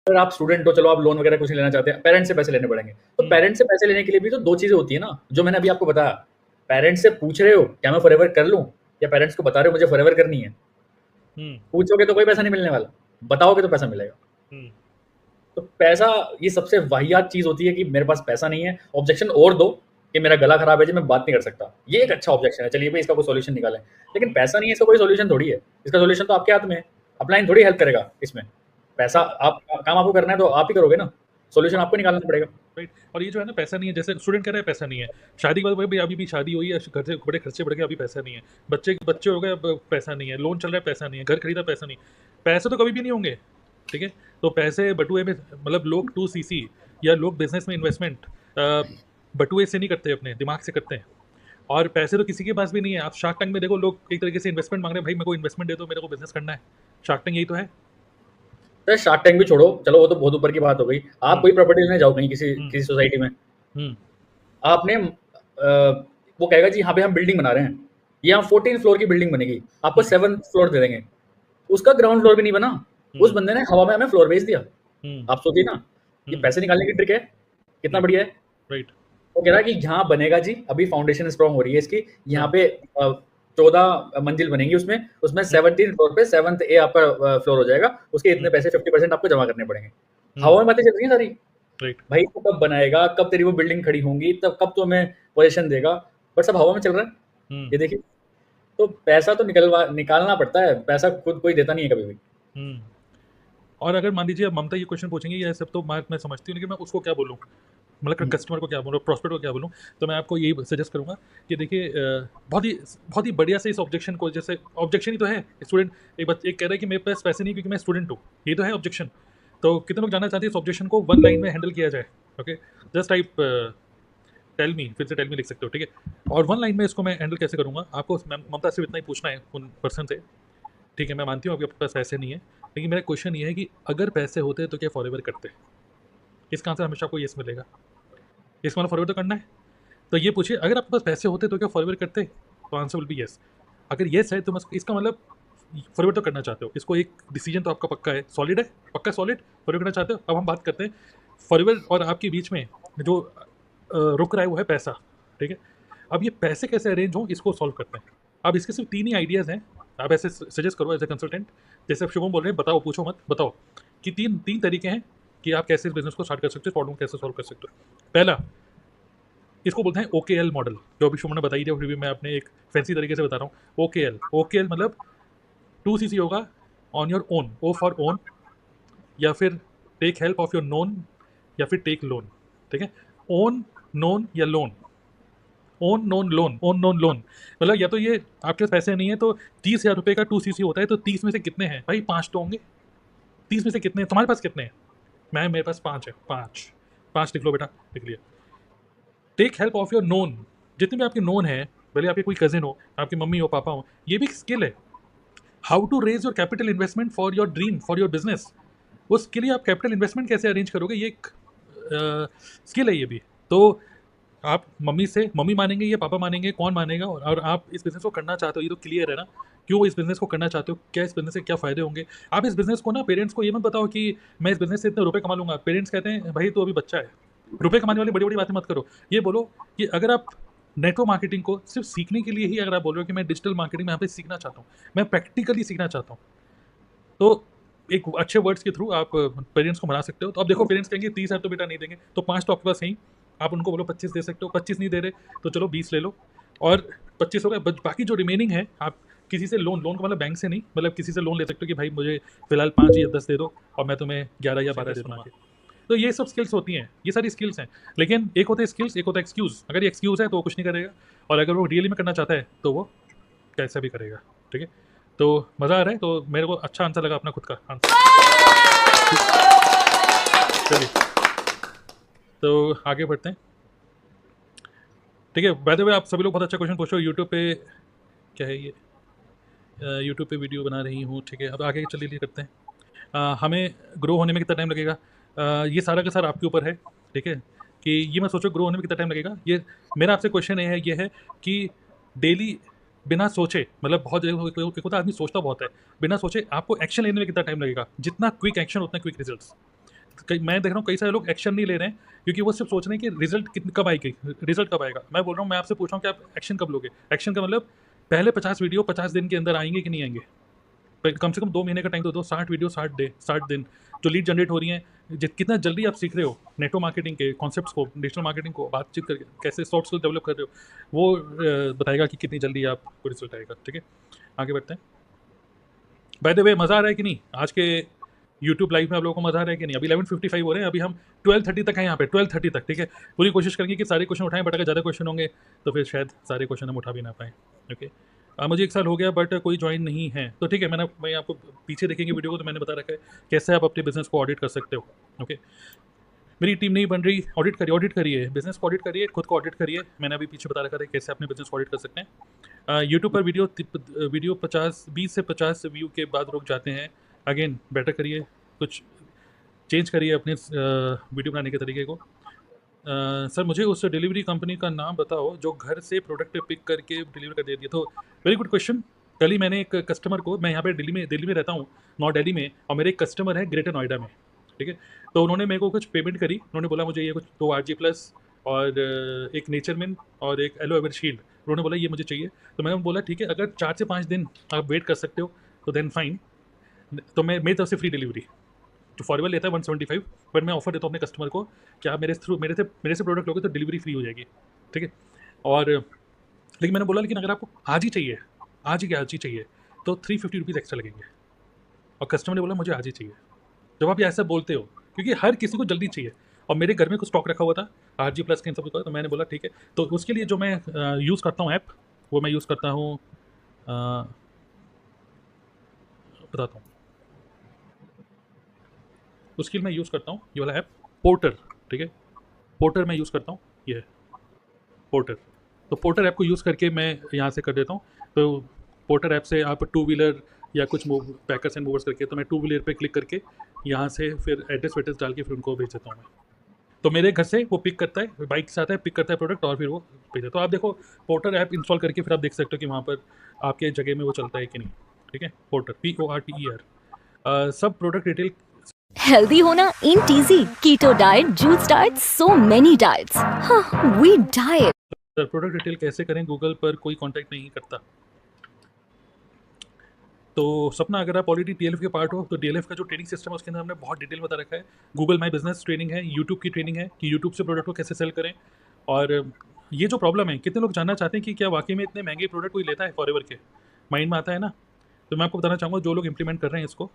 अगर आप स्टूडेंट हो, चलो आप लोन वगैरह कुछ नहीं लेना चाहते, पेरेंट्स से पैसे लेने पड़ेंगे। तो पेरेंट्स से पैसे लेने के लिए भी तो 2 चीज़ें होती है ना, जो मैंने अभी आपको बताया। पेरेंट्स से पूछ रहे हो, क्या मैं फॉरएवर कर लूँ? या पेरेंट्स को बता रहे हो मुझे फॉरएवर करनी है? पूछोगे तो कोई पैसा नहीं मिलने वाला, बताओगे तो पैसा मिलेगा। तो पैसा ये सबसे वाहियात चीज़ होती है कि मेरे पास पैसा नहीं है, ऑब्जेक्शन और दो कि मेरा गला खराब है जी, मैं बात नहीं कर सकता। ये एक अच्छा ऑब्जेक्शन है, चलिए भई इसका कोई सॉल्यूशन निकालें। लेकिन पैसा नहीं है, इसका कोई सॉल्यूशन थोड़ी है। इसका सॉल्यूशन तो आपके हाथ में है। अपलाइन थोड़ी हेल्प करेगा इसमें। पैसा आप काम आपको करना है तो आप ही करोगे ना, सॉल्यूशन आपको निकालना पड़ेगा। राइट। और ये जो है ना, पैसा नहीं है, जैसे स्टूडेंट कह रहे हैं पैसा नहीं है, शादी के बाद भाई अभी भी शादी हुई है, घर से बड़े खर्चे बढ़ गए, अभी पैसा नहीं है, बच्चे हो गए, अब पैसा नहीं है, लोन चल रहा है, पैसा नहीं है, घर खरीदा, पैसा नहीं। पैसे तो कभी भी नहीं होंगे, ठीक है। तो पैसे बटुए में, मतलब लोग 2cc या लोग बिजनेस में इन्वेस्टमेंट बटुए से नहीं करते, अपने दिमाग से करते हैं। और पैसे तो किसी के पास भी नहीं है। आप शार्क टैंक में देखो, लोग एक तरीके से इन्वेस्टमेंट मांग रहे हैं, भाई मेरे को इन्वेस्टमेंट दे दो, मेरे को बिजनेस करना है। शार्क टैंक यही तो है। तो शार्क टैंक भी छोड़ो, चलो वो तो बहुत ऊपर की बात हो गई। आप कोई प्रॉपर्टी लेने जाओ कहीं किसी हम्म। किसी सोसाइटी में, हम्म। आपने वो कहेगा जी यहाँ पे हम बिल्डिंग बना रहे हैं, ये यहाँ 14 फ्लोर की बिल्डिंग बनेगी, आपको 7 फ्लोर दे देंगे। उसका ग्राउंड फ्लोर भी नहीं बना, उस बंदे ने हवा में हमें फ्लोर बेच दिया। आप सोचिए ना, ये पैसे निकालने की ट्रिक है, कितना बढ़िया है। राइट। वो कह रहा है कि यहाँ बनेगा जी, अभी फाउंडेशन स्ट्रांग हो रही है इसकी, यहाँ पे 14 मंजिल बनेंगी, उसमें उसमें 17 फ्लोर पे 7th ए आपका फ्लोर हो जाएगा, उसके इतने पैसे 50% आपको जमा करने पड़ेंगे। हवा में बातें चल रही हैं सारी। राइट। भाई तू कब बनाएगा, कब तेरी वो बिल्डिंग खड़ी होंगी, तब कब तो हमें पोजीशन देगा, बट सब हवा में चल रहा है। ये देखिए, तो पैसा तो निकालना पड़ता है, पैसा खुद कोई देता नहीं है कभी भी। और अगर मान लीजिए अब ममता ये क्वेश्चन पूछेंगे, ये सब तो मैं समझती हूँ, लेकिन मैं उसको क्या बोलूँ, मतलब कस्टमर को क्या बोलूँ, प्रॉस्पेक्ट को क्या बोलूँ। तो मैं आपको यही सजेस्ट करूँगा कि देखिए, बहुत ही बढ़िया से इस ऑब्जेक्शन को, जैसे ऑब्जेक्शन ही तो है, स्टूडेंट एक कह रहा है कि मेरे पास पैसे नहीं क्योंकि मैं स्टूडेंट हूँ, ये तो है ऑब्जेक्शन। तो कितने लोग जानना चाहते हैं इस ऑब्जेक्शन को 1 लाइन में हैंडल किया जाए। Okay, just type tell me, फिर से टेल मी लिख सकते हो, ठीक है। और 1 लाइन में इसको मैं हैंडल कैसे करूँगा, आपको ममता सिर्फ इतना ही पूछना है उन पर्सन से, ठीक है। मैं मानती हूँ आपके पास पैसे नहीं है, लेकिन मेरा क्वेश्चन ये है कि अगर पैसे होते तो क्या फॉरएवर करते। इसका आंसर हमेशा आपको येस मिलेगा। इसका मतलब फॉरएवर तो करना है। तो ये पूछिए, अगर आपके पास पैसे होते तो क्या फॉरएवर करते, तो आंसर विल बी येस। अगर येस है तो इसका मतलब फॉरएवर तो करना चाहते हो। इसको एक डिसीजन तो आपका पक्का है, सॉलिड है, पक्का सॉलिड, फॉरएवर करना चाहते हो। अब हम बात करते हैं फॉरएवर और आपके बीच में जो रुक रहा है वो है पैसा, ठीक है। अब ये पैसे कैसे अरेंज हो, इसको सॉल्व करते हैं। अब इसके सिर्फ 3 ही आइडियाज़ हैं। आप ऐसे सजेस्ट करो एज ए कंसल्टेंट, जैसे आप शुभम बोल रहे हैं, बताओ, पूछो मत, बताओ कि तीन तरीके हैं कि आप कैसे इस बिजनेस को स्टार्ट कर सकते हो, प्रॉब्लम कैसे सॉल्व कर सकते हो। पहला, इसको बोलते हैं OKL मॉडल, जो अभी शुभम ने बताई थी, फिर भी मैं अपने एक फैंसी तरीके से बता रहा हूँ। OKL मतलब 2cc होगा, on your own, O for own, या फिर take help of your known, या फिर टेक लोन, ठीक है। ओन, नोन या loan. Own known loan, own known loan मतलब, या तो ये आपके पास पैसे नहीं है तो 30,000 रुपये का 2cc होता है, तो 30 में से कितने हैं भाई, 5 तो होंगे। 30 में से कितने हैं, तुम्हारे पास कितने हैं। मेरे पास 5 है, 5 लिख लो बेटा, लिख लिया। Take help of your known, जितने भी आपके नोन है, भले आपके कोई कजिन हो, आपकी मम्मी हो, पापा हो, ये भी एक स्किल है। How to raise your capital investment for your dream, for your business. उसके लिए आप कैपिटल इन्वेस्टमेंट कैसे अरेंज करोगे, ये एक स्किल है ये भी। तो आप मम्मी मानेंगे या पापा मानेंगे, कौन मानेगा। और आप इस बिज़नेस को करना चाहते हो, ये तो क्लियर है ना, क्यों इस बिज़नेस को करना चाहते हो, क्या इस बिज़नेस से क्या फ़ायदे होंगे। आप इस बिज़नेस को ना, पेरेंट्स को ये मत बताओ कि मैं इस बिज़नेस से इतने रुपए कमा लूँगा। पेरेंट्स कहते हैं भाई तो अभी बच्चा है, रुपए कमाने वाली बड़ी बड़ी बातें मत करो। ये बोलो कि अगर आप नेटवर्क मार्केटिंग को सिर्फ सीखने के लिए ही, अगर आप बोल रहे हो कि मैं डिजिटल मार्केटिंग में यहाँ पे सीखना चाहता हूँ, मैं प्रैक्टिकली सीखना चाहता हूँ, तो एक अच्छे वर्ड्स के थ्रू आप पेरेंट्स को मना सकते हो। तो अब देखो, पेरेंट्स कहेंगे 30,000 तो बेटा नहीं देंगे, तो 5 तो आपके पास नहीं, आप उनको बोलो 25 दे सकते हो। 25 नहीं दे रहे तो चलो 20 ले लो, और 25 हो गए, बाकी जो रिमेनिंग है आप किसी से लोन का मतलब बैंक से नहीं, मतलब किसी से लोन ले सकते हो कि भाई मुझे फिलहाल 5 या 10 दे दो और मैं तुम्हें 11 या 12 दे दूँगा। तो ये सब स्किल्स होती हैं, ये सारी स्किल्स हैं। लेकिन एक होता है स्किल्स, एक होता है एक्सक्यूज़। अगर ये एक्सक्यूज़ है तो वो कुछ नहीं करेगा, और अगर वो रियली में करना चाहता है तो वो कैसा भी करेगा, ठीक है। तो मज़ा आ रहा है, तो मेरे को अच्छा आंसर लगा अपना खुद का आंसर। चलिए, तो आगे बढ़ते हैं, ठीक है। बाय द वे, आप सभी लोग बहुत अच्छा क्वेश्चन पूछ रहे हो। यूट्यूब पे क्या है ये, यूट्यूब पे वीडियो बना रही हूँ, ठीक है। अब आगे चलिए करते हैं। हमें ग्रो होने में कितना टाइम लगेगा, ये सारा का सारा आपके ऊपर है, ठीक है। कि ये मैं सोचो ग्रो होने में कितना टाइम लगेगा। ये मेरा आपसे क्वेश्चन ये है कि डेली बिना सोचे, मतलब बहुत एक होता है आदमी सोचता बहुत है, बिना सोचे आपको एक्शन लेने में कितना टाइम लगेगा। जितना क्विक एक्शन उतना क्विक रिजल्ट्स। मैं देख रहा हूँ कई सारे लोग एक्शन नहीं ले रहे हैं क्योंकि वो सिर्फ सोच रहे हैं कि कब आएगी, रिजल्ट कब आएगा। मैं बोल रहा हूँ, मैं आपसे पूछ रहा हूँ कि आप एक्शन कब लोगे। एक्शन का मतलब पहले 50 वीडियो 50 दिन के अंदर आएंगे कि नहीं आएंगे। कम से कम 2 महीने का टाइम तो दो। 60 वीडियो 60 दिन जो लीड जनरेट हो रही हैं, कितना जल्दी आप सीख रहे हो नेटवर्क मार्केटिंग के कॉन्सेप्ट्स को, डिजिटल मार्केटिंग को, बातचीत करके कैसे सॉफ्ट स्किल डेवलप कर रहे हो, वो बताएगा कि कितनी जल्दी आपको रिजल्ट आएगा। ठीक है, आगे बढ़ते हैं। बाय द वे, मज़ा आ रहा है कि नहीं आज के यूट्यूब लाइव में? आप लोगों को मज़ा आ रहा है कि नहीं? अभी 11:55 हो रहे हैं, अभी हम 12:30 तक हैं यहाँ पे, 12:30 तक। ठीक है, पूरी कोशिश करेंगे कि सारे क्वेश्चन उठाएं, बट अगर ज़्यादा क्वेश्चन होंगे तो फिर शायद सारे क्वेश्चन हम उठा भी ना पाएँ। ओके, मुझे 1 साल हो गया बट कोई ज्वाइन नहीं है, तो ठीक है, मैं आपको पीछे देखेंगे वीडियो को तो मैंने बता रखा है कैसे आप अपने बिजनेस को ऑडिट कर सकते हो। ओके, मेरी टीम नहीं बन रही, ऑडिट करिए, बिजनेस को ऑडिट करिए, खुद को ऑडिट करिए। मैंने अभी पीछे बता रखा था कैसे अपने बिजनेस को ऑडिट कर सकते हैं। यूट्यूब पर वीडियो 20 से 50 व्यू के बाद रुक जाते हैं। अगेन बेटर करिए, कुछ चेंज करिए अपने वीडियो बनाने के तरीके को। सर मुझे उस डिलीवरी कंपनी का नाम बताओ जो घर से प्रोडक्ट पिक करके डिलीवर कर देती है। तो वेरी गुड क्वेश्चन। कल ही मैंने एक कस्टमर को, मैं यहाँ पे दिल्ली में रहता हूँ, नॉर्थ दिल्ली में, और मेरे एक कस्टमर है ग्रेटर नोएडा में। ठीक है, तो उन्होंने मेरे को कुछ पेमेंट करी। उन्होंने बोला मुझे ये कुछ 2 RG प्लस और एक नेचरमिन और एक एलो एवर शील्ड, उन्होंने बोला ये मुझे चाहिए। तो मैंने बोला ठीक है, अगर 4 से 5 दिन आप वेट कर सकते हो तो देन फाइन, तो मैं मेरी तरफ से फ्री डिलीवरी। जो फॉरवर्ड लेता है 175, बट मैं ऑफर देता हूँ अपने कस्टमर को कि आप मेरे से प्रोडक्ट लोगे तो डिलीवरी फ्री हो जाएगी। ठीक है, और लेकिन मैंने बोला लेकिन अगर आपको आज ही चाहिए, आज ही चाहिए, तो 350 रुपीज़ एक्स्ट्रा लगेंगे। और कस्टमर ने बोला मुझे आज ही चाहिए। जब आप ये ऐसा बोलते हो, क्योंकि हर किसी को जल्दी चाहिए, और मेरे घर में कुछ स्टॉक रखा हुआ था RG प्लस का इन सब का, तो मैंने बोला ठीक है। तो उसके लिए जो मैं यूज़ करता हूँ ऐप, वो मैं यूज़ करता हूँ, बताता हूँ। उसके लिए मैं यूज़ करता हूँ ये वाला ऐप, पोर्टर। ठीक है, पोर्टर मैं यूज़ करता हूँ, ये है पोर्टर। तो पोर्टर ऐप को यूज़ करके मैं यहाँ से कर देता हूँ। तो पोर्टर ऐप से आप 2 व्हीलर या कुछ पैकर्स एंड मूवर्स करके, तो मैं 2 व्हीलर पे क्लिक करके यहाँ से फिर एड्रेस वेड्रेस डाल के फिर उनको भेज देता हूँ मैं। तो मेरे घर से वो पिक करता है, बाइक से आता है, पिक करता है प्रोडक्ट और फिर वो भेज देता है। तो आप देखो, पोर्टर ऐप इंस्टॉल करके फिर आप देख सकते हो कि वहाँ पर आपके जगह में वो चलता है कि नहीं। ठीक है, पोर्टर PORTER। सब प्रोडक्ट डिटेल। हेल्दी होना ain't easy. Keto diet, juice diet, so many diets. Huh, we diet. Sir product detail कैसे करें, गूगल पर कोई कांटेक्ट नहीं करता। तो सपना, अगर आप ऑलरेडी DLF के पार्ट हो तो DLF का जो ट्रेनिंग सिस्टम है उसके अंदर हमने बहुत डिटेल बता रखा है। गूगल माई बिजनेस ट्रेनिंग है, यूट्यूब की ट्रेनिंग है कि यूट्यूब से प्रोडक्ट को कैसे सेल करें। और ये जो प्रॉब्लम है, कितने लोग जानना चाहते हैं कि क्या वाकई में इतने महंगे प्रोडक्ट कोई लेता है फॉरएवर के, माइंड में आता है ना। तो मैं आपको बताना चाहूँगा जो लोग इंप्लीमेंट कर रहे हैं इसको,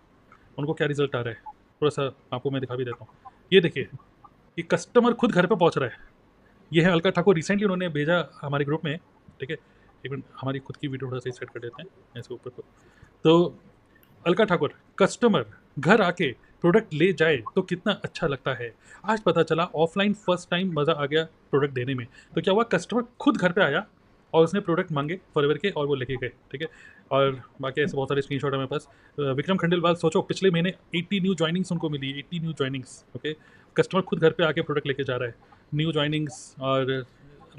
उनको क्या रिजल्ट आ रहा है। थोड़ा सा आपको मैं दिखा भी देता हूँ। ये देखिए, ये कस्टमर खुद घर पे पहुँच रहा है। ये है अलका ठाकुर, रिसेंटली उन्होंने भेजा हमारे ग्रुप में। ठीक है, एक मिनट, हमारी खुद की वीडियो थोड़ा सा सेट कर देते हैं ऐसे ऊपर को। तो अलका ठाकुर, कस्टमर घर आके प्रोडक्ट ले जाए तो कितना अच्छा लगता है। आज पता चला ऑफलाइन फर्स्ट टाइम मज़ा आ गया प्रोडक्ट देने में। तो क्या हुआ, कस्टमर खुद घर पे आया और उसने प्रोडक्ट मांगे फॉरएवर के और वो लेके गए। ठीक है, और बाकी ऐसे बहुत सारे स्क्रीनशॉट है मेरे पास। विक्रम खंडेलवाल, सोचो पिछले महीने 80 न्यू ज्वाइनिंग्स उनको मिली, 80 न्यू ज्वाइनिंग्स। ओके, कस्टमर खुद घर पे आके प्रोडक्ट लेके जा रहा है, न्यू ज्वाइनिंग्स। और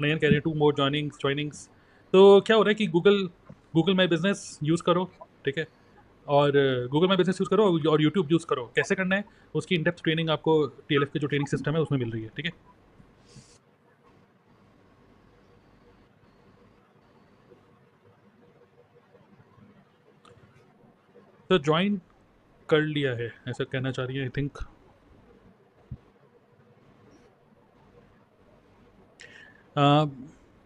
नयन कह रहे हैं 2 मोर ज्वाइनिंग्स। तो क्या हो रहा है कि गूगल माई बिजनेस यूज़ करो। ठीक है, और गूगल माई बिजनेस यूज़ करो और यूट्यूब यूज़ करो। कैसे करना है उसकी इन डेप्थ ट्रेनिंग आपको DLF के जो ट्रेनिंग सिस्टम है उसमें मिल रही है। ठीक है, तो ज्वाइन कर लिया है ऐसा कहना चाह रही है, आई थिंक।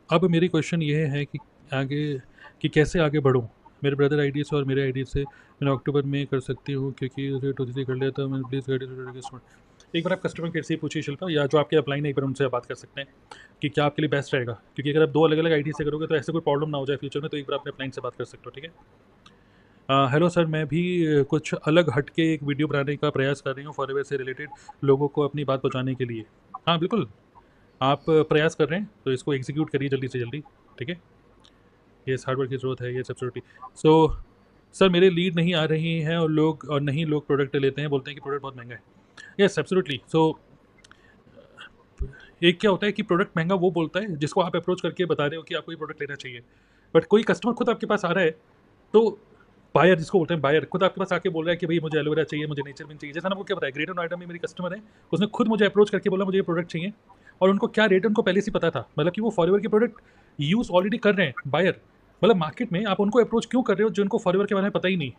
अब मेरी क्वेश्चन ये है कि आगे, कि कैसे आगे बढ़ूँ। मेरे ब्रदर आईडी से और मेरे आईडी से मैंने अक्टूबर में कर सकती हूँ, क्योंकि उसे 2 कर लिया था मैंने। Please guide. एक बार आप कस्टमर केयर से ही पूछिए शिल्पा, या जो आपके अपलाइन है एक बार उनसे बात कर सकते हैं कि क्या आपके लिए बेस्ट रहेगा। क्योंकि अगर आप 2 अलग अलग आईडी से करोगे तो ऐसे कोई प्रॉब्लम ना हो जाए फ्यूचर में, तो एक बार अपने अपलाइन से बात कर सकते हो। ठीक है, हेलो सर, मैं भी कुछ अलग हट के एक वीडियो बनाने का प्रयास कर रही हूँ फॉरएवर से रिलेटेड, लोगों को अपनी बात पहुँचाने के लिए। हाँ बिल्कुल, आप प्रयास कर रहे हैं तो इसको एग्जीक्यूट करिए जल्दी से जल्दी। ठीक है, ये हार्डवर्क की ज़रूरत है, ये एब्सोल्युटली। सो सर, मेरे लीड नहीं आ रही हैं और नहीं लोग प्रोडक्ट लेते हैं, बोलते हैं कि प्रोडक्ट बहुत महंगा है। Yes absolutely. सो एक क्या होता है कि प्रोडक्ट महंगा वो बोलता है जिसको आप अप्रोच करके बता रहे हो कि आपको ये प्रोडक्ट लेना चाहिए, बट कोई कस्टमर खुद आपके पास आ रहा है तो बायर जिसको बोलते हैं, बायर खुद आपके पास आके बोल रहा है कि भाई मुझे एलोवेरा चाहिए, मुझे नेचर मिंट चाहिए। जैसा ना आपको क्या बताया, ग्रेटर नोएडा में मेरी कस्टमर है, उसने खुद मुझे अप्रोच करके बोला मुझे ये प्रोडक्ट चाहिए, और उनको क्या रेट है उनको पहले से पता था, मतलब कि वो फॉरएवर के प्रोडक्ट यूज़ ऑलरेडी कर रहे हैं बायर। मतलब मार्केट में आप उनको अप्रोच क्यों कर रहे हो जिनको फॉरएवर के बारे में पता ही नहीं,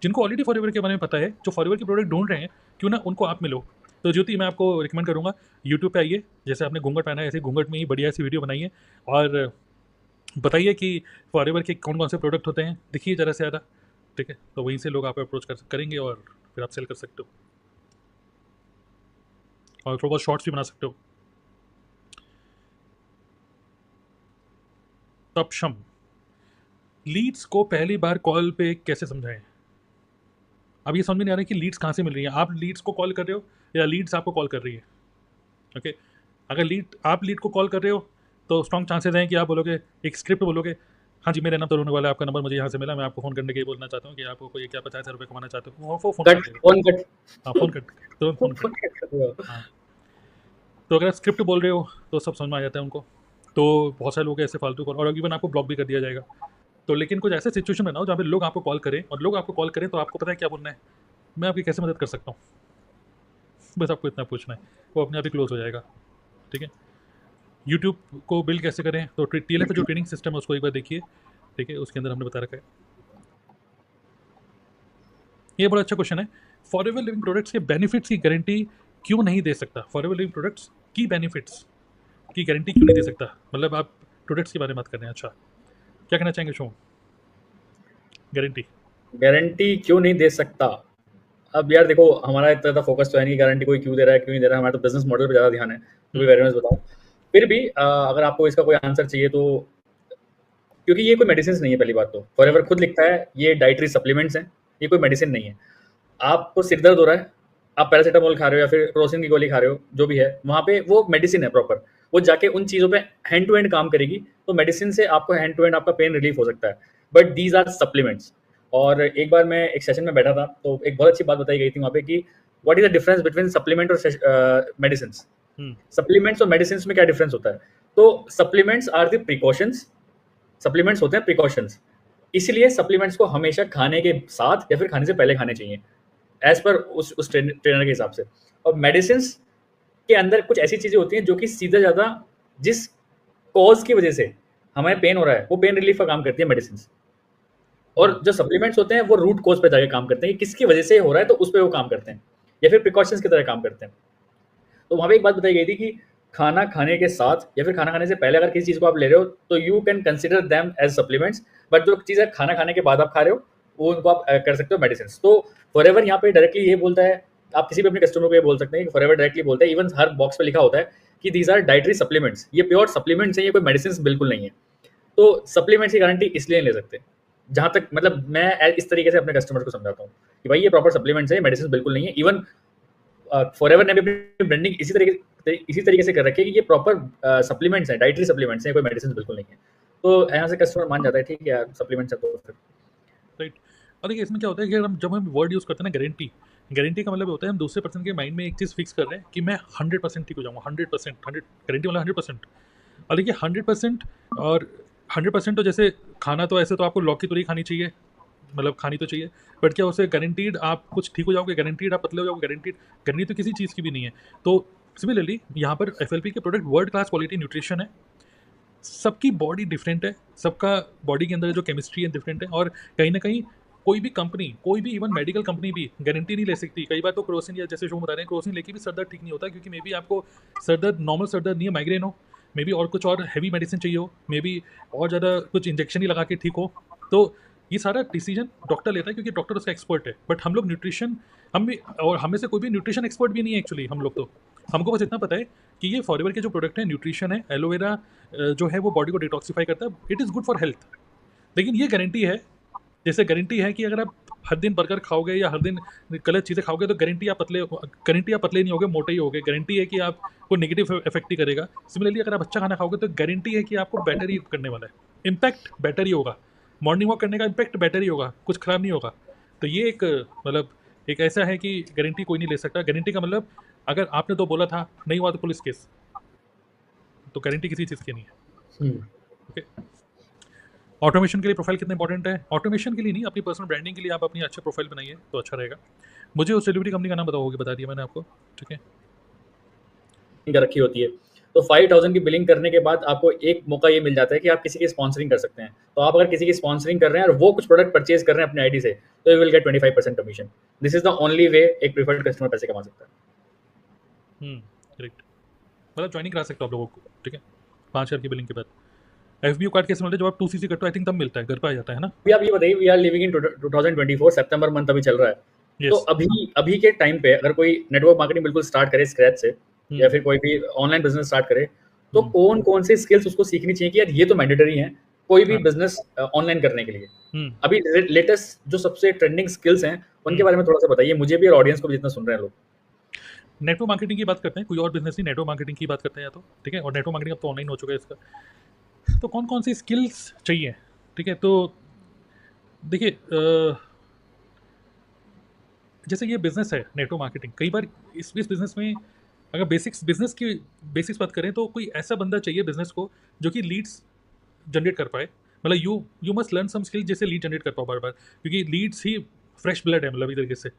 जिनको ऑलरेडी फॉरएवर के बारे में पता है, जो फॉरएवर के प्रोडक्ट ढूंढ रहे हैं, क्यों ना उनको आप मिलो। तो ज्योति, मैं आपको रिकमेंड करूँगा यूट्यूब पे आइए, जैसे आपने घूंघट पहना है ऐसे घूंघट में ही बढ़िया सी वीडियो बनाइए, और बताइए कि फॉरएवर के कौन कौन से प्रोडक्ट होते हैं, दिखिए ज़रा से ज़्यादा, ठीक है। तो वहीं से लोग आप अप्रोच करेंगे और फिर आप सेल कर सकते हो, और थोड़ा बहुत शॉर्ट्स भी बना सकते हो। तपशम, लीड्स को पहली बार कॉल पे कैसे समझाएं? अब ये समझ में नहीं आ रहा है कि लीड्स कहाँ से मिल रही है, आप लीड्स को कॉल कर रहे हो या लीड्स आपको कॉल कर रही है। ओके, अगर आप लीड को कॉल कर रहे हो तो स्ट्रॉन्ग चांसेस हैं कि आप बोलोगे, एक स्क्रिप्ट बोलोगे, हाँ जी मेरा नाम तरुण वाला है, आपका नंबर मुझे यहाँ से मिला, मैं आपको फ़ोन करने के लिए बोलना चाहता हूँ कि आपको कोई क्या 50,000 रुपये कमाना चाहते हो, वो फ़ोन कर देगा। हाँ, फ़ोन कर, तुरंत फ़ोन कर। हाँ, तो अगर आप स्क्रिप्ट बोल रहे हो तो सब समझ में आ जाता है उनको। तो बहुत सारे लोग ऐसे फालतू कॉल, और इवन आपको ब्लॉक भी कर दिया जाएगा। तो लेकिन कुछ ऐसे सिचुएशन बनाओ जहाँ पे लोग आपको कॉल करें, और लोग आपको कॉल करें तो आपको पता है क्या बोलना है, मैं आपकी कैसे मदद कर सकता हूँ, बस आपको इतना पूछना है, वो अपने आप ही क्लोज हो जाएगा, ठीक है। यूट्यूब को बिल्ड कैसे करें, तो TLF जो ट्रेनिंग सिस्टम है उसको एक बार देखिए, ठीक है, उसके अंदर हमने बता रखा है। ये बड़ा अच्छा क्वेश्चन है, फॉरएवर लिविंग प्रोडक्ट्स के बेनिफिट्स की गारंटी क्यों नहीं दे सकता, forever living products key benefits की गारंटी क्यों नहीं दे सकता, मतलब आप प्रोडक्ट्स के बारे में बात कर रहे हैं। अच्छा, क्या कहना चाहेंगे शो? गारंटी क्यों नहीं दे सकता? अब यार देखो, हमारा इतना ज़्यादा फोकस तो है नहीं गारंटी कोई क्यों दे रहा है क्यों नहीं दे रहा है, हमारा तो बिजनेस मॉडल पे ज़्यादा ध्यान है, तो भी वेरी मच बताऊँ। फिर भी अगर आपको इसका कोई आंसर चाहिए तो, क्योंकि ये कोई मेडिसिन नहीं है, पहली बात तो फॉरएवर खुद लिखता है ये डाइटरी सप्लीमेंट्स हैं, ये कोई मेडिसिन नहीं है। आपको सिर दर्द हो रहा है, आप पैरासीटामोल खा रहे हो या फिर क्रोसिन की गोली खा रहे हो, जो भी है वहाँ पे वो मेडिसिन है प्रॉपर, वो जाके उन चीज़ों पे हैंड टू हैंड काम करेगी। तो मेडिसिन से आपको हैंड टू हैंड आपका पेन रिलीफ हो सकता है, बट दीज आर सप्लीमेंट्स। और एक बार मैं एक सेशन में बैठा था तो एक बहुत अच्छी बात बताई गई थी वहाँ पे कि what is the difference between supplement और मेडिसिन। सप्लीमेंट्स और मेडिसिन में क्या डिफरेंस होता है? तो supplements are the precautions, supplements होते हैं प्रिकॉशंस, इसलिए सप्लीमेंट्स को हमेशा खाने के साथ या फिर खाने से पहले खाने चाहिए एज पर उस ट्रेनर के हिसाब से। और मेडिसिन के अंदर कुछ ऐसी चीज़ें होती हैं जो कि सीधा ज़्यादा जिस कॉज की वजह से हमें पेन हो रहा है वो पेन रिलीफ का काम करती है मेडिसिन, और जो सप्लीमेंट्स होते हैं वो रूट कॉज पे जाके काम करते हैं कि किसकी वजह से हो रहा है, तो उस पर वो काम करते हैं या फिर प्रिकॉशंस की तरह काम करते हैं। तो वहाँ पे एक बात बताई गई थी कि खाना खाने के साथ या फिर खाना खाने से पहले अगर किसी चीज़ को आप ले रहे हो तो you can consider them as supplements, but जो चीज़ है खाना खाने के बाद आप खा रहे हो वो उनको आप कर सकते हो मेडिसिन। तो फॉरएवर यहाँ पे डायरेक्टली ये बोलता है, आप किसी भी अपने कस्टमर को ये बोल सकते हैं कि फॉरएवर डायरेक्टली बोलता है, इवन हर बॉक्स पे लिखा होता है कि दीज आर डाइटरी सप्लीमेंट्स, ये प्योर सप्लीमेंट्स हैं, ये कोई मेडिसिन बिल्कुल नहीं है। तो सप्लीमेंट्स की गारंटी इसलिए नहीं ले सकते, जहाँ तक मतलब मैं इस तरीके से अपने कस्टमर को समझाता हूँ कि भाई ये प्रॉपर सप्लीमेंट्स है, मेडिसिन बिल्कुल नहीं है। इवन फॉरएवर ने भी अपनी ब्रांडिंग इसी तरीके से कर रखी है कि ये प्रॉपर सप्लीमेंट्स हैं, डाइटरी सप्लीमेंट्स हैं, कोई मेडिसिन बिल्कुल नहीं है। तो यहाँ से कस्टमर मान जाता है ठीक है यार सप्लीमेंट्स है तो फिर राइट। और देखिए इसमें क्या होता है कि जब हम वर्ड यूज़ करते हैं ना गारंटी का मतलब होता है हम दूसरे पर्सन के माइंड में एक चीज़ फिक्स कर रहे हैं कि मैं 100% ठीक हो जाऊँगा, 100%, गारंटी वाला 100%। और देखिए 100% और 100% तो जैसे खाना तो ऐसे तो आपको लौकी तुरई खानी चाहिए, मतलब खानी तो चाहिए, बट क्या उससे गारंटीड आप कुछ ठीक हो जाओगे, गारंटीड आप पतले हो जाओगे, गारंटी तो किसी चीज़ की भी नहीं है। तो सिमिलरली यहाँ पर FLP के product world class quality nutrition है, सबकी बॉडी डिफरेंट है, सबका बॉडी के अंदर जो केमिस्ट्री है डिफरेंट है, और कहीं ना कहीं कोई भी कंपनी, कोई भी इवन मेडिकल कंपनी भी गारंटी नहीं ले सकती। कई बार तो क्रोसिन, या जैसे शो बता रहे हैं, क्रोसिन लेके भी सरदर्द ठीक नहीं होता, क्योंकि मे बी आपको सरदर्द नॉर्मल सरदर्द नहीं है, माइग्रेन हो, मे बी और कुछ और हैवी मेडिसिन चाहिए हो, मे बी और ज़्यादा कुछ इंजेक्शन ही लगा के ठीक हो। तो ये सारा डिसीजन डॉक्टर लेता है क्योंकि डॉक्टर उसका एक्सपर्ट है। बट हम लोग न्यूट्रिशन, हम भी, और हमें से कोई भी न्यूट्रिशन एक्सपर्ट भी नहीं है एक्चुअली, हम लोग तो, हमको बस इतना पता है कि ये फॉरएवर के जो प्रोडक्ट है न्यूट्रिशन है, एलोवेरा जो है वो बॉडी को डिटॉक्सिफाई करता है, it is good for health. लेकिन ये गारंटी है, जैसे गारंटी है कि अगर आप हर दिन बर्गर खाओगे या हर दिन गलत चीज़ें खाओगे तो गारंटी आप पतले नहीं होगे, मोटे ही होगे, गारंटी है कि आपको नेगेटिव इफेक्ट ही करेगा। सिमिलरली अगर आप अच्छा खाना खाओगे तो गारंटी है कि आपको बेटर ही करने वाला है, इम्पैक्ट बेटर ही होगा, मॉर्निंग वॉक करने का इम्पैक्ट बेटर ही होगा, कुछ खराब नहीं होगा। तो ये एक मतलब एक ऐसा है कि गारंटी कोई नहीं ले सकता। गारंटी का मतलब अगर आपने तो बोला था नहीं हुआ तो पुलिस केस, तो गारंटी किसी चीज़ की नहीं है। ओके। ऑटोमेशन के लिए प्रोफाइल कितना इंपॉर्टेंट है? ऑटोमेशन के लिए नहीं, अपनी पर्सनल ब्रांडिंग के लिए आप अपनी अच्छे प्रोफाइल बनाइए तो अच्छा रहेगा। मुझे उस डिलीवरी कंपनी का नाम बताओगे, बता दिया मैंने आपको, ठीक है। कर रखी होती है, तो 5000 की बिलिंग करने के बाद आपको एक मौका ये मिल जाता है कि आप किसी की स्पॉन्सरिंग कर सकते हैं। तो आप अगर किसी की स्पॉन्सरिंग कर रहे हैं और वो कुछ प्रोडक्ट परचेज कर रहे हैं अपने आईडी से, तो you will get 25% commission. This is the only way एक प्रीफर्ड कस्टमर पैसे कमा सकता है। करेक्ट। मतलब ज्वाइनिंग करा सकते हो आप लोगों को, ठीक है, 5000 की बिलिंग के बाद। FBO कार्ड कैसे मिलता है? जब आप 2cc करते हो आई थिंक तब मिलता है, घर पे आ जाता है ना। अभी आप ये बताइए, वी आर लिविंग इन 2024, सितंबर मंथ अभी चल रहा है। तो यस। अभी के टाइम पे अगर कोई नेटवर्क मार्केटिंग बिल्कुल स्टार्ट करे स्क्रैच से, या फिर कोई भी ऑनलाइन बिजनेस स्टार्ट करे, तो कौन कौन से स्किल्स उसको सीखनी चाहिए कि यार ये तो मैंडेटरी है कोई भी बिजनेस ऑनलाइन करने के लिए। अभी लेटेस्ट जो सबसे ट्रेंडिंग स्किल्स हैं उनके बारे में थोड़ा सा बताइए मुझे भी और ऑडियंस को भी, जितना सुन रहे हैं लोग। नेटवर्क मार्केटिंग की बात करते हैं, कोई और बिजनेस नहीं, नेटवर्क मार्केटिंग की बात करते हैं या तो, ठीक है। और नेटवर्क मार्केटिंग अब तो ऑनलाइन हो चुका है इसका। तो कौन कौन सी स्किल्स चाहिए, ठीक है। तो देखिए, जैसे ये बिजनेस है नेटवर्क मार्केटिंग, कई बार इस बिजनेस में अगर बिजनेस की बेसिक्स बात करें तो कोई ऐसा बंदा चाहिए बिजनेस को जो कि लीड्स जनरेट कर पाए। मतलब you must learn some skill जैसे लीड जनरेट कर पाओ बार बार, क्योंकि लीड्स ही फ्रेश ब्लड है, मतलब एक तरीके से।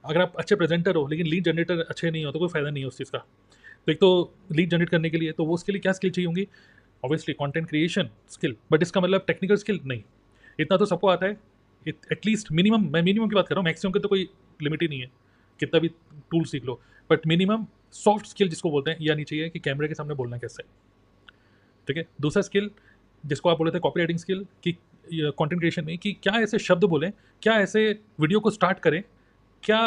अगर आप अच्छे प्रेजेंटर हो लेकिन लीड जनरेटर अच्छे नहीं हो तो कोई फायदा नहीं है उस चीज़ का। तो एक तो लीड जनरेट करने के लिए तो वो उसके लिए क्या स्किल चाहिए होंगी? Obviously content creation skill, but इसका मतलब टेक्निकल स्किल नहीं। इतना तो सबको आता है एटलीस्ट मिनिमम। मैं मिनिमम की बात कर रहा हूँ, मैक्सिमम की तो कोई लिमिट ही नहीं है, कितना भी टूल सीख लो। बट मिनिमम सॉफ्ट स्किल जिसको बोलते हैं ये आनी चाहिए कि कैमरे के सामने बोलना कैसे है, ठीक है। दूसरा स्किल जिसको आप बोले थे कॉपी राइटिंग स्किल, कि कंटेंट क्रिएशन में कि क्या ऐसे शब्द बोलें, क्या ऐसे वीडियो को स्टार्ट करें, क्या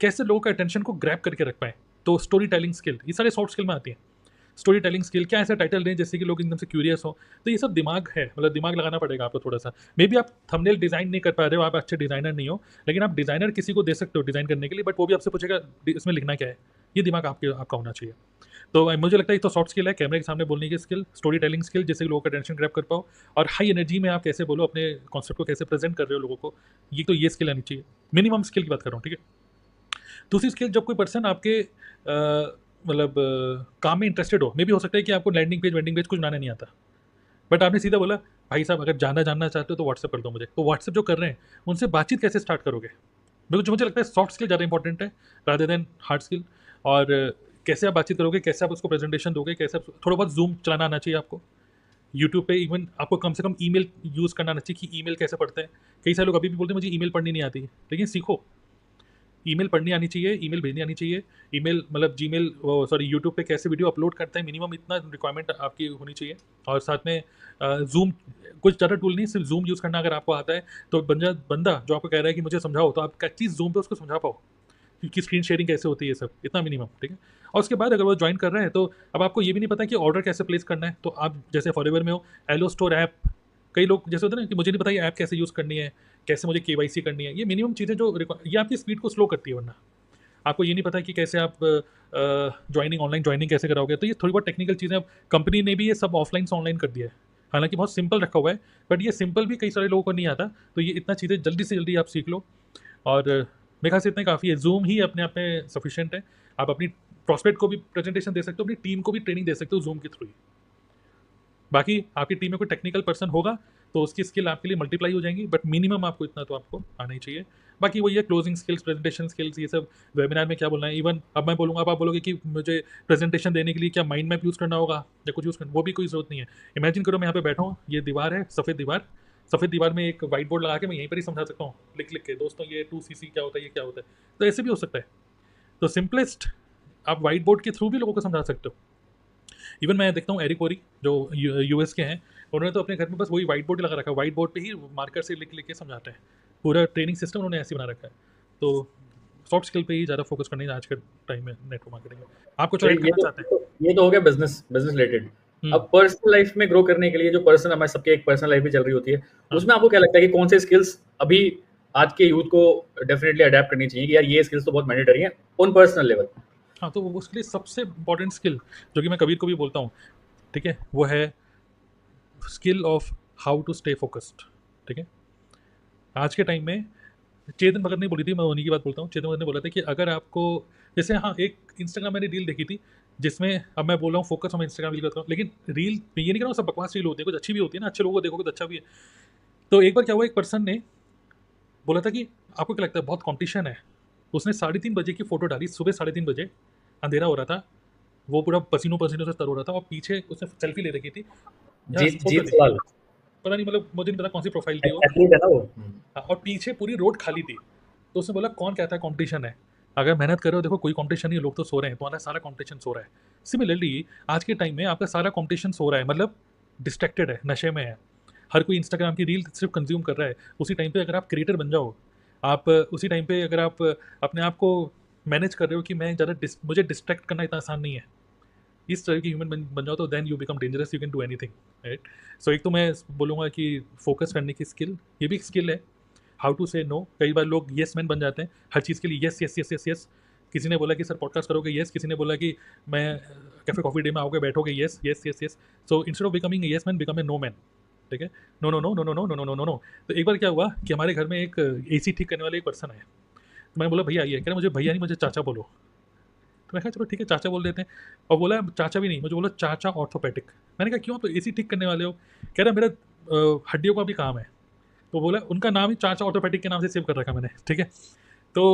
कैसे लोगों का अटेंशन को ग्रैब करके रख पाएँ। तो स्टोरी टेलिंग स्किल, ये सारे सॉफ्ट स्किल में आती हैं। स्टोरी टेलिंग स्किल, क्या ऐसा टाइटल दें जैसे कि लोग एकदम से क्यूरियस हो। तो ये सब दिमाग है, मतलब दिमाग लगाना पड़ेगा आपको थोड़ा सा। मे बी आप थंबनेल डिज़ाइन नहीं कर पा रहे हो, आप अच्छे डिज़ाइनर नहीं हो, लेकिन आप डिज़ाइनर किसी को दे सकते हो डिज़ाइन करने के लिए, बट वो भी आपसे पूछेगा इसमें लिखना क्या है। ये दिमाग आपका होना चाहिए। तो मुझे लगता है ये तो सॉफ्ट स्किल है, कैमरे के सामने बोलने की स्किल, स्टोरी टेलिंग स्किल जिससे लोगों का अटेंशन ग्रैब कर पाओ, और हाई एनर्जी में आप कैसे बोलो, अपने कॉन्सेप्ट को कैसे प्रेजेंट कर रहे हो लोगों को, ये स्किल आनी चाहिए। मिनिमम स्किल की बात कर रहा हूँ, ठीक है। दूसरी स्किल, जब कोई पर्सन आपके मतलब काम में इंटरेस्टेड हो, मे भी हो सकता है कि आपको लैंडिंग पेज वेंडिंग पेज कुछ बनाना नहीं आता, बट आपने सीधा बोला भाई साहब अगर जानना चाहते हो तो व्हाट्सएप कर दो मुझे। तो व्हाट्सएप जो कर रहे हैं उनसे बातचीत कैसे स्टार्ट करोगे? मुझे लगता है सॉफ्ट स्किल ज़्यादा इंपॉर्टेंट है रादर देन हार्ड स्किल। और कैसे आप बातचीत करोगे, कैसे आप उसको प्रेजेंटेशन दोगे, कैसे थोड़ा बहुत जूम चलाना आना चाहिए आपको। यूट्यूब पे इवन आपको कम से कम ईमेल यूज़ करना आना चाहिए कि ईमेल कैसे पढ़ते हैं। कई सारे लोग अभी भी बोलते हैं मुझे ईमेल पढ़नी नहीं आती, लेकिन सीखो। ईमेल पढ़नी आनी चाहिए, ईमेल भेजनी आनी चाहिए। ईमेल मतलब जीमेल यूट्यूब पे कैसे वीडियो अपलोड करते हैं, मिनिमम इतना रिक्वायरमेंट आपकी होनी चाहिए। और साथ में जूम, कुछ ज़्यादा टूल नहीं, सिर्फ जूम यूज़ करना अगर आपको आता है तो बंदा जो आपको कह रहा है कि मुझे समझाओ, तो आप एटलीस्ट जूम पे उसको समझा पाओ कि स्क्रीन शेयरिंग कैसे होती है, ये सब इतना मिनिमम, ठीक है। और उसके बाद अगर वो ज्वाइन कर रहे हैं तो अब आपको ये भी नहीं पता कि ऑर्डर कैसे प्लेस करना है, तो आप जैसे फॉरएवर में हो, एलो स्टोर ऐप, कई लोग जैसे होते हैं ना कि मुझे नहीं पता ये ऐप कैसे यूज़ करनी है, कैसे मुझे KYC करनी है। ये मिनिमम चीज़ें जो ये आपकी स्पीड को स्लो करती है, वरना आपको ये नहीं पता कि कैसे आप ऑनलाइन ज्वाइनिंग कैसे कराओगे। तो ये थोड़ी बहुत टेक्निकल चीज़ें अब कंपनी ने भी ये सब ऑफलाइन से ऑनलाइन कर दिया है, हालांकि बहुत सिंपल रखा हुआ है, बट ये सिंपल भी कई सारे लोगों को नहीं आता। तो ये इतना चीज़ें जल्दी से जल्दी आप सीख लो, और मेरे ख्याल से इतना काफ़ी है। जूम ही अपने आप में सफिशिएंट है। आप अपनी प्रॉस्पेक्ट को भी प्रेजेंटेशन दे सकते हो, अपनी टीम को भी ट्रेनिंग दे सकते हो जूम के थ्रू ही। बाकी आपकी टीम में कोई टेक्निकल पर्सन होगा तो उसकी स्किल आपके लिए मल्टीप्लाई हो जाएंगी, बट मिनिमम आपको इतना तो आपको आना ही चाहिए। बाकी वो ये क्लोजिंग स्किल्स, प्रेजेंटेशन स्किल्स, ये सब वेबिनार में क्या बोलना है। इवन अब मैं बोलूँगा, अब आप बोलोगे कि मुझे प्रेजेंटेशन देने के लिए क्या माइंड मैप यूज़ करना होगा या कुछ यूज़ करना, वो भी कोई ज़रूरत नहीं है। इमेजिन करो मैं यहाँ पे बैठा हूँ, ये दीवार है, सफ़ेद दीवार में एक वाइट बोर्ड लगा के मैं यहीं पर ही समझा सकता हूँ लिख के, दोस्तों ये 2cc क्या होता है, ये क्या होता है। तो ऐसे भी हो सकता है। तो सिंपलेस्ट आप वाइट बोर्ड के थ्रू भी लोगों को समझा सकते हो। इवन मैं देखता हूँ एरिक ओरी जो US के हैं, उन्होंने तो अपने घर में बस वही वाइट बोर्ड लगा रखा है, वाइट बोर्ड पे ही मार्कर से लिख के समझाते हैं। पूरा ट्रेनिंग सिस्टम उन्होंने ऐसे बना रखा है। तो सॉफ्ट स्किल पे ही ज़्यादा फोकस करने आज के टाइम में नेटवर्क मार्केटिंग में। आप कुछ ऐड करना चाहते हैं? ये तो हो गया बिजनेस रिलेटेड। अब पर्सनल लाइफ में ग्रो करने के लिए जो पर्सन, हमारे सबके एक पर्सनल लाइफ भी चल रही होती है, उसमें आपको क्या लगता है कि कौन से स्किल्स अभी आज के यूथ को डेफिनेटली अडेप्ट करनी चाहिए कि यार ये स्किल्स तो बहुत मैंडेटरी हैं ऑन पर्सनल लेवल? हाँ, तो उसके लिए सबसे इंपॉर्टेंट स्किल जो कि मैं कबीर को भी बोलता हूँ, ठीक है, वो है skill of how to stay focused, ठीक है। आज के टाइम में चेतन भगत ने बोली थी, मैं उन्हीं की बात बोलता हूँ, चेतन भगत ने बोला था कि अगर आपको जैसे, हाँ, एक इंस्टाग्राम मैंने रील देखी थी जिसमें अब मैं बोल रहा हूँ फोकस मैं इंस्टाग्राम रील करता हूँ, लेकिन रील मैं ये नहीं कर रहा हूँ सब बकवास रील होती है, कुछ अच्छी भी होती है ना, अच्छे लोगों को देखोगे तो अच्छा भी है। तो एक बार क्या हुआ, एक पर्सन ने बोला था कि आपको क्या लगता है बहुत कॉम्पिटिशन है, उसने 3:30 बजे की फोटो डाली, सुबह 3:30 बजे, अंधेरा हो रहा था, वो पूरा पसीनों पसीनों से तर हो रहा था, और पीछे उसने सेल्फी ले रखी थी, यहाँ जीत फोटो जीत थी, सवाल पता नहीं मतलब मुझे नहीं पता कौन सी प्रोफाइल थी वो। एथलीट है ना वो। हाँ, और पीछे पूरी रोड खाली थी। तो उसने बोला कौन कहता है कंपटीशन है, अगर मेहनत कर रहे हो देखो कोई कंपटीशन नहीं है, लोग तो सो रहे हैं, तुम्हारा सारा कंपटीशन सो रहा है। सिमिलरली आज के टाइम में आपका सारा कंपटीशन सो रहा है, मतलब डिस्ट्रैक्टेड है, नशे में है, हर कोई इंस्टाग्राम की रील सिर्फ कंज्यूम कर रहा है। उसी टाइम पे अगर आप क्रिएटर बन जाओ, आप उसी टाइम पे अगर आप अपने आप को मैनेज कर रहे हो कि मैं ज़्यादा मुझे डिस्ट्रैक्ट करना इतना आसान नहीं है, इस तरह की ह्यूमन बन जाओ, तो then you become dangerous, you can do anything, right. So एक तो मैं बोलूँगा कि फोकस करने की स्किल, ये भी एक स्किल है, हाउ टू से नो। कई बार लोग येस मैन बन जाते हैं हर चीज़ के लिए, yes yes yes yes yes. किसी ने बोला कि सर पॉडकास्ट करोगे, येस। किसी ने बोला कि मैं कैफे कॉफी डे में आओगे बैठोगे, yes yes yes yes. So instead of becoming yes man, become a no man, ठीक है। No no no no no no no no no no no. तो एक बार क्या हुआ कि हमारे घर में एक AC ठीक करने वाले एक पर्सन आए, तो मैंने बोला भैया आइए, कह रहे मुझे भैया नहीं मुझे चाचा बोलो। तो मैं कहा चलो ठीक है चाचा बोल देते हैं, और बोला चाचा भी नहीं, मुझे बोला चाचा ऑर्थोपेडिक। मैंने कहा क्यों, तो AC ठीक करने वाले हो? कह रहा मेरा हड्डियों का भी काम है। तो बोला उनका नाम ही चाचा ऑर्थोपेडिक के नाम से सेव कर रखा मैंने, ठीक है। तो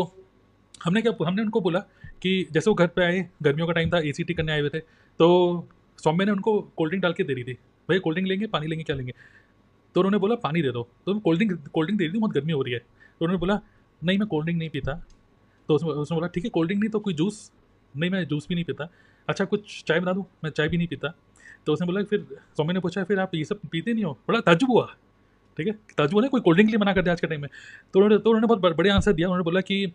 हमने उनको बोला कि जैसे वो घर पे आए, गर्मियों का टाइम था, AC ठीक करने आए हुए थे, तो सौम्य ने उनको कोल्ड ड्रिंक डाल के दे दी थी, भैया कोल्ड ड्रिंक लेंगे पानी लेंगे क्या लेंगे? तो उन्होंने बोला पानी दे दो। तो कोल्ड ड्रिंक दे दी, बहुत गर्मी हो रही है। तो उन्होंने बोला नहीं मैं कोल्ड ड्रिंक नहीं पीता। तो उसने उसने बोला ठीक है कोल्ड ड्रिंक नहीं तो कोई जूस? नहीं मैं जूस भी नहीं पीता। अच्छा कुछ चाय बना दूँ? मैं चाय भी नहीं पीता। तो उसने बोला फिर सौम्य ने पूछा फिर आप ये सब पीते नहीं हो? बड़ा ताज्जुब हुआ, ठीक है, ताज्जुब है कोई कोल्ड ड्रिंक के लिए मना कर दिया आज के टाइम में। तो उन्होंने बहुत बढ़िया आंसर दिया। उन्होंने बोला कि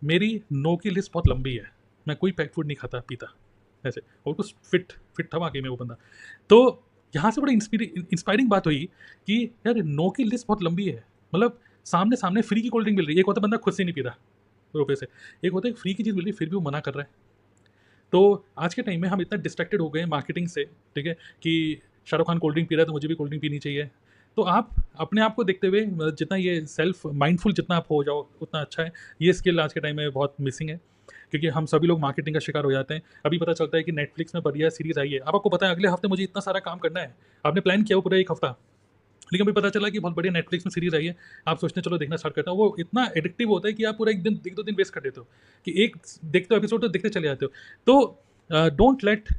मेरी नो की लिस्ट बहुत लंबी है, मैं कोई पैक फूड नहीं खाता पीता, ऐसे। और कुछ फिट फिट था वाकई में वो बंदा। तो यहाँ से बड़ी इंस्पायरिंग बात हुई कि यार नो की लिस्ट बहुत लंबी है, मतलब सामने सामने फ्री की कोल्ड ड्रिंक मिल रही है, एक होता बंदा खुद से नहीं पी रहा रुपये से, एक होता है फ्री की चीज़ मिल रही है फिर भी वो मना कर रहा है। तो आज के टाइम में हम इतना डिस्ट्रैक्टेड हो गए हैं मार्केटिंग से, ठीक है, कि Shahrukh Khan cold drink P रहा है तो मुझे भी कोल्ड ड्रिंक पीनी चाहिए। तो आप अपने आप को देखते हुए जितना ये सेल्फ माइंडफुल जितना आप हो जाओ उतना अच्छा है। ये स्किल आज के टाइम में बहुत मिसिंग है, क्योंकि हम सभी लोग मार्केटिंग का शिकार हो जाते हैं। अभी पता चलता है कि नेटफ्लिक्स में बढ़िया सीरीज़ आई है, अब आपको पता है अगले हफ्ते मुझे इतना सारा काम करना है, आपने प्लान किया वो पूरा एक हफ्ता, लेकिन अभी पता चला कि बहुत बढ़िया नेटफ्लिक्स में सीरीज़ आई है, आप सोचते हैं चलो देखना स्टार्ट करता हूँ, वो इतना एडिक्टिव होता है कि आप पूरा एक दो दिन वेस्ट कर देते हो, कि एक देखते हो एपिसोड तो देखते चले जाते हो। तो डोंट लेट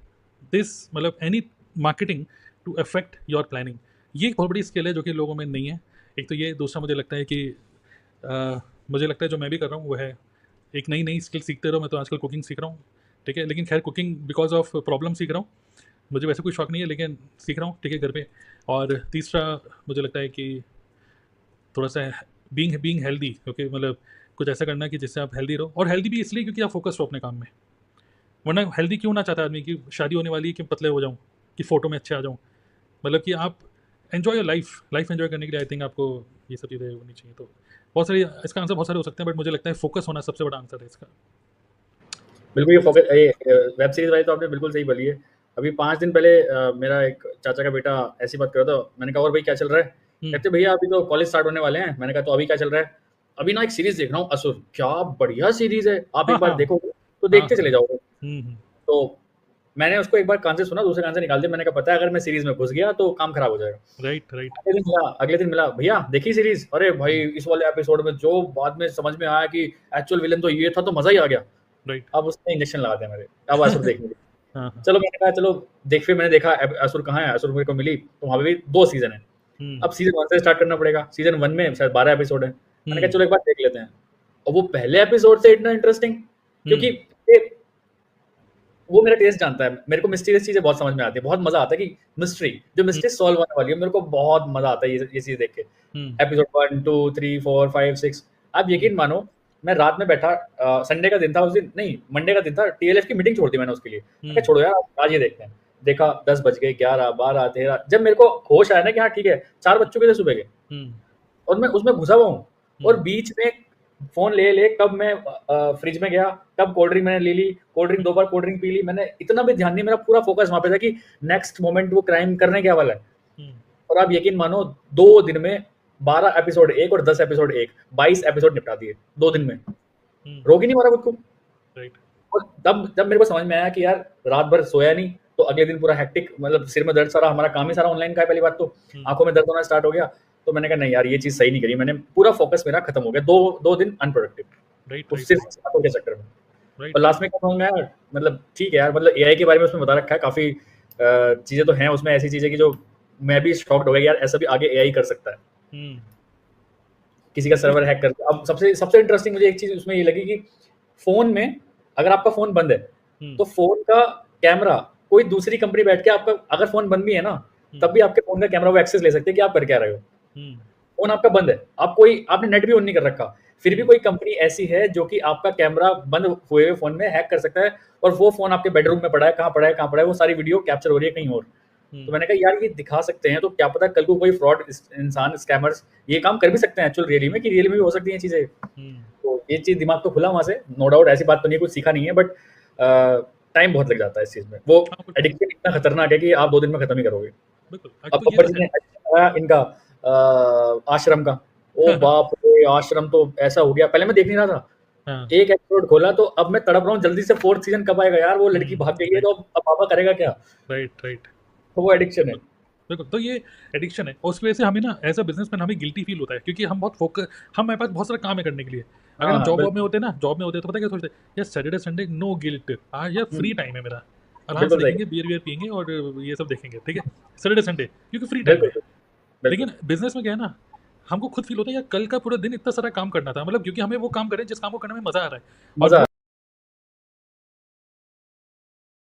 दिस मतलब any marketing to affect your planning. ये एक बहुत बड़ी स्किल है जो कि लोगों में नहीं है। एक तो ये, दूसरा मुझे लगता है कि मुझे लगता है जो मैं भी कर रहा हूँ वो है एक नई नई स्किल सीखते रहो। मैं तो आजकल कुकिंग सीख रहा हूँ, ठीक है, लेकिन खैर कुकिंग बिकॉज ऑफ प्रॉब्लम सीख रहा हूँ, मुझे वैसे कोई शौक नहीं है लेकिन सीख रहा हूँ, ठीक है, घर पे। और तीसरा मुझे लगता है कि थोड़ा सा बीइंग हेल्दी, क्योंकि मतलब कुछ ऐसा करना है कि जिससे आप हेल्दी रहो, और हेल्दी भी इसलिए क्योंकि आप फोकस हो अपने काम में। वरना हेल्दी क्यों ना चाहता है आदमी कि शादी होने वाली है कि पतले हो जाऊँ, कि फ़ोटो में अच्छे आ जाऊँ, मतलब कि आप एन्जॉय योर लाइफ एन्जॉय करने के लिए आई थिंक आपको ये सब चीज़ें होनी चाहिए। तो बहुत सारी, इसका आंसर बहुत सारे हो सकते हैं, बट मुझे लगता है फोकस होना सबसे बड़ा आंसर है इसका। बिल्कुल ये फोकस, ये वेब सीरीज वाली तो आपने बिल्कुल सही बोली है। अभी 5 दिन पहले मेरा एक चाचा का बेटा ऐसी बात कर रहा था, मैंने कहा और भाई क्या चल रहा है? कहते भैया अभी तो कॉलेज स्टार्ट होने वाले हैं। मैंने कहा तो अभी क्या चल रहा है? अभी ना एक सीरीज देख रहा हूँ असुर, क्या बढ़िया सीरीज है, आप एक बार देखोगे तो देखते चले जाओगे। तो मैंने उसको एक बार कान से सुना, दूसरे कान से निकाल दिया। मैंने कहा पता है अगर मैं सीरीज में घुस गया तो काम खराब हो जाएगा। राइट। अगले दिन मिला, भैया देखी सीरीज? अरे भाई इस वाले एपिसोड में जो बाद में समझ में आया कि एक्चुअल विलन तो ये था, तो मजा ही आ गया। राइट। अब उसने इंजेक्शन लगा दिया मेरे, अब असुर देखने के लिए। चलो मैंने कहा चलो देख, फिर मैंने देखा असुर कहाँ है, असुर मेरे को मिली तो वहाँ पे भी 2 सीजन है। अब सीजन 1 से स्टार्ट करना पड़ेगा। सीजन 1 में शायद 12 एपिसोड है। मैंने कहा चलो एक बार देख लेते हैं। और वो पहले एपिसोड से इतना इंटरेस्टिंग, क्योंकि वो मेरा टेस्ट जानता है, मेरे को मिस्टीरियस चीजें बहुत समझ में आती है, बहुत मजा आता है कि मिस्ट्री सॉल्व होने वाली है, मेरे को बहुत मजा आता है ये चीज देख के। एपिसोड 1 2 3 4 5 6, आप यकीन मानो मैं रात में बैठा, संडे का दिन था उस दिन, नहीं मंडे का दिन था, TLF की मीटिंग छोड़ दी मैंने उसके लिए। मैं छोड़ो यार आज ये देखते हैं। देखा 10 बज गए, 11 12 13, जब मेरे को होश आया ना कि हाँ ठीक है 4 बज चुके थे सुबह के, और मैं उसमें घुसा हुआ हूँ, और बीच में फोन ले कब मैं फ्रिज में गया, कब कोल्ड ड्रिंक मैंने ले ली, कोल्ड ड्रिंक 2 बार कोल्ड ड्रिंक पी ली, मैंने इतना भी ध्यान नहीं, मेरा पूरा फोकस वहां पे था कि नेक्स्ट मोमेंट वो क्राइम करने क्या वाला है। और आप यकीन मानो 2 दिन में 12 एपिसोड 1 और 10 एपिसोड 1, 22 एपिसोड निपटा दिए 2 दिन में। रोक ही नहीं मारा खुद को। राइट। और तब जब मेरे को समझ में आया कि यार रात भर सोया नहीं, तो अगले दिन पूरा हेक्टिक, मतलब सिर में दर्द सारा, हमारा काम ही सारा ऑनलाइन का है पहली बात तो, आंखों में दर्द होना स्टार्ट हो गया। तो मैंने कहा नहीं यार ये चीज़ सही नहीं करी, मैंने पूरा फोकस मेरा खत्म हो गया, 2 दिन अनप्रोडक्टिव राइट उस सिर्फ बातों के चक्कर में। राइट और लास्ट में क्या कहूँगा यार, मतलब ठीक है यार, मतलब एआई के बारे में उसमें बता रखा है काफ़ी चीज़ें तो हैं उसमें, ऐसी चीज़ें की जो मैं भी शॉक्ड हो गया यार, ऐसा भी आगे एआई कर सकता है, किसी का सर्वर हैक कर। अब सबसे सबसे इंटरेस्टिंग मुझे एक चीज़ उसमें ये लगी कि फ़ोन में अगर आपका फ़ोन बंद है, तो फ़ोन का कैमरा कोई दूसरी कंपनी बैठ के आपका, अगर फ़ोन बंद भी है ना, तब भी आपके फ़ोन का कैमरा वो एक्सेस ले सकते हैं कि आप कर क्या रहे हो। फ़ोन आपका बंद है, आपने नेट भी ऑन नहीं कर रखा, फिर भी कोई कंपनी ऐसी है जो कि आपका कैमरा बंद हुए हुए फ़ोन में हैक कर सकता है, और वो फ़ोन आपके बेडरूम में पड़ा है, कहाँ पड़ा है, वो सारी वीडियो कैप्चर हो रही है कहीं और। तो मैंने कहा यार ये दिखा सकते हैं, तो क्या पता कल को कोई फ्रॉड इंसान, स्कैमर्स ये काम कर भी सकते हैं एक्चुअल रियली में, कि रियली में भी हो सकती हैं चीज़ें। तो ये चीज़ दिमाग तो खुला वहाँ से, नो डाउट, ऐसी बात तो नहीं, कुछ सीखा नहीं है, बट टाइम बहुत लग जाता है इस चीज़ में। वो एडिक्शन इतना खतरनाक है कि आप 2 दिन में खत्म ही करोगे। अब पप्पा जी ने इनका आश्रम का, ओ बाप रे, आश्रम तो ऐसा हो गया, पहले मैं देख नहीं रहा था, एक एपिसोड खोला तो अब मैं तड़प रहा हूँ जल्दी से 4th सीजन कब आएगा यार, वो लड़की भाग गई है तो अब पापा करेगा क्या। राइट तो वो एडिक्शन है। बिल्कुल, तो ये एडिक्शन है, और उस वजह से हमें ना एज अ बिजनेसमैन हमें गिल्टी फील होता है, क्योंकि हम बहुत फोकस, हमारे पास बहुत सारा काम है करने के लिए। अगर हम जॉब में होते ना, जॉब में होते तो पता क्या सोचते, यार सैटरडे संडे नो गिल्ट, आज यार फ्री टाइम है मेरा, आराम से देखेंगे, बियर पियेंगे और ये सब देखेंगे, ठीक है, सैटरडे संडे क्योंकि फ्री टाइम है। लेकिन बिजनेस में क्या है ना, हमको खुद फील होता है यार कल का पूरा दिन इतना सारा काम करना था, मतलब क्योंकि हमें वो काम करें जिस काम को करने में मजा आ रहा है।